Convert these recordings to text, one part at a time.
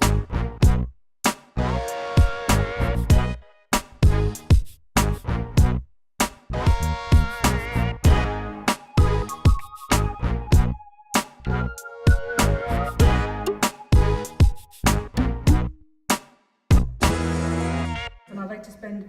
And I'd like to spend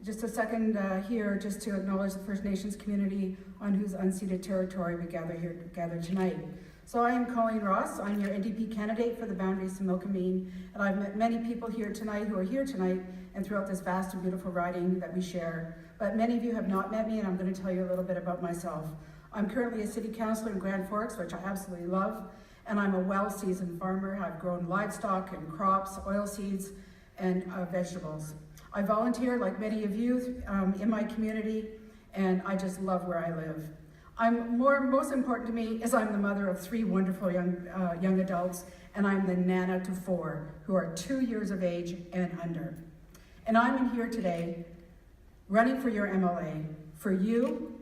just a second here just to acknowledge the First Nations community on whose unceded territory we gather tonight. So I am Colleen Ross. I'm your NDP candidate for the Boundaries to Milkameen, and I've met many people here tonight who are here tonight and throughout this vast and beautiful riding that we share. But many of you have not met me, and I'm going to tell you a little bit about myself. I'm currently a city councillor in Grand Forks, which I absolutely love, and I'm a well-seasoned farmer. I've grown livestock and crops, oilseeds, and vegetables. I volunteer, like many of you, in my community, and I just love where I live. Most important to me is I'm the mother of 3 wonderful young adults, and I'm the nana to 4 who are 2 years of age and under. And I'm in here today running for your MLA, for you,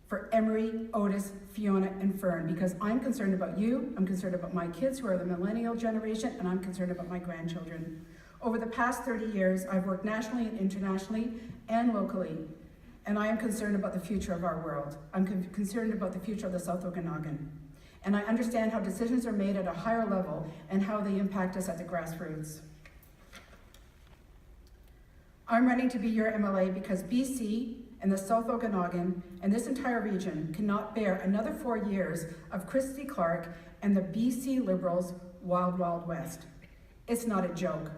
for Emery, Otis, Fiona, and Fern, because I'm concerned about you, I'm concerned about my kids who are the millennial generation, and I'm concerned about my grandchildren. Over the past 30 years, I've worked nationally and internationally and locally, and I am concerned about the future of our world. I'm concerned about the future of the South Okanagan. And I understand how decisions are made at a higher level and how they impact us at the grassroots. I'm running to be your MLA because BC and the South Okanagan and this entire region cannot bear another 4 years of Christy Clark and the BC Liberals' Wild Wild West. It's not a joke.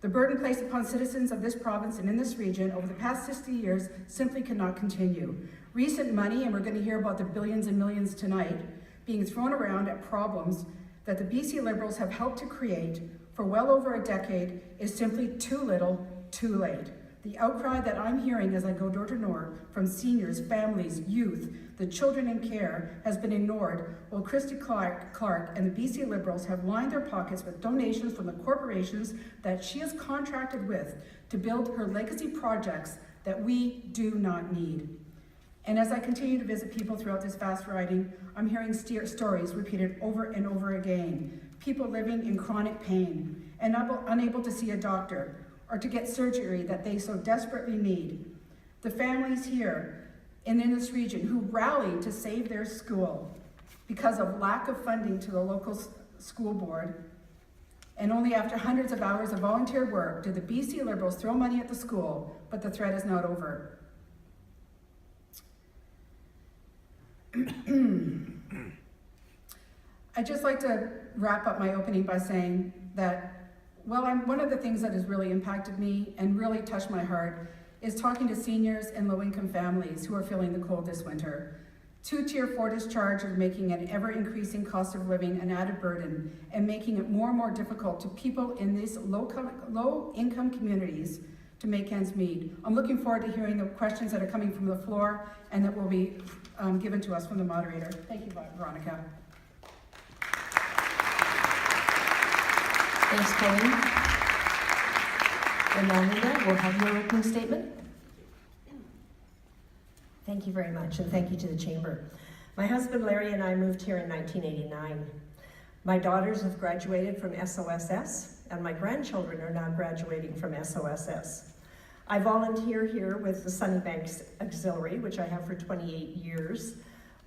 The burden placed upon citizens of this province and in this region over the past 60 years simply cannot continue. Recent money, and we're going to hear about the billions and millions tonight, being thrown around at problems that the BC Liberals have helped to create for well over a decade is simply too little, too late. The outcry that I'm hearing as I go door to door from seniors, families, youth, the children in care has been ignored, while Christy Clark and the BC Liberals have lined their pockets with donations from the corporations that she has contracted with to build her legacy projects that we do not need. And as I continue to visit people throughout this fast riding, I'm hearing stories repeated over and over again. People living in chronic pain and unable to see a doctor or to get surgery that they so desperately need. The families here and in this region who rallied to save their school because of lack of funding to the local school board, and only after hundreds of hours of volunteer work did the BC Liberals throw money at the school, but the threat is not over. I'd just like to wrap up my opening by saying that, well, one of the things that has really impacted me and really touched my heart is talking to seniors and low-income families who are feeling the cold this winter. 2 Tier 4 discharge are making an ever-increasing cost of living an added burden and making it more and more difficult to people in these low-income communities to make ends meet. I'm looking forward to hearing the questions that are coming from the floor and that will be given to us from the moderator. Thank you, Veronica. Thanks, Colleen. And now, Linda, we'll have your opening statement. Thank you very much, and thank you to the Chamber. My husband Larry and I moved here in 1989. My daughters have graduated from SOSS, and my grandchildren are now graduating from SOSS. I volunteer here with the Sunnybanks Auxiliary, which I have for 28 years,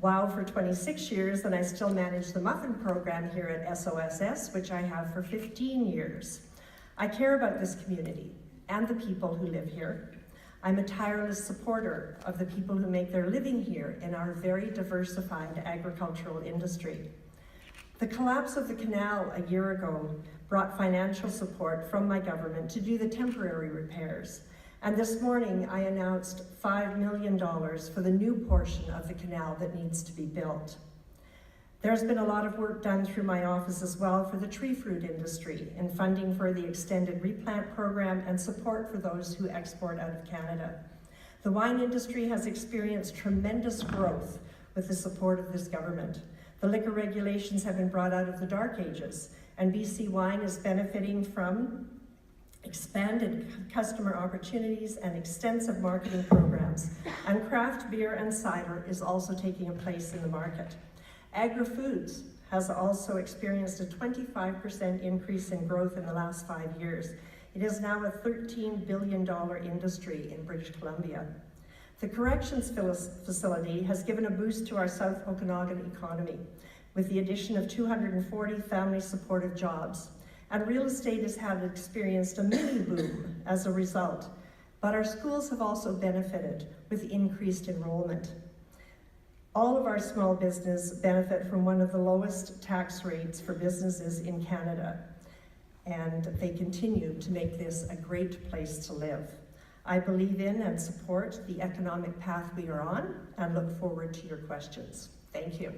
WOW for 26 years, and I still manage the Muffin program here at SOSS, which I have for 15 years. I care about this community and the people who live here. I'm a tireless supporter of the people who make their living here in our very diversified agricultural industry. The collapse of the canal a year ago brought financial support from my government to do the temporary repairs. And this morning I announced $5 million for the new portion of the canal that needs to be built. There's been a lot of work done through my office as well for the tree fruit industry in funding for the extended replant program and support for those who export out of Canada. The wine industry has experienced tremendous growth with the support of this government. The liquor regulations have been brought out of the dark ages, and BC Wine is benefiting from expanded customer opportunities and extensive marketing programs. And craft beer and cider is also taking a place in the market. Agri-foods has also experienced a 25% increase in growth in the last 5 years. It is now a $13 billion industry in British Columbia. The corrections facility has given a boost to our South Okanagan economy with the addition of 240 family supportive jobs. And real estate has experienced a mini boom as a result. But our schools have also benefited with increased enrollment. All of our small business benefit from one of the lowest tax rates for businesses in Canada. And they continue to make this a great place to live. I believe in and support the economic path we are on and look forward to your questions. Thank you.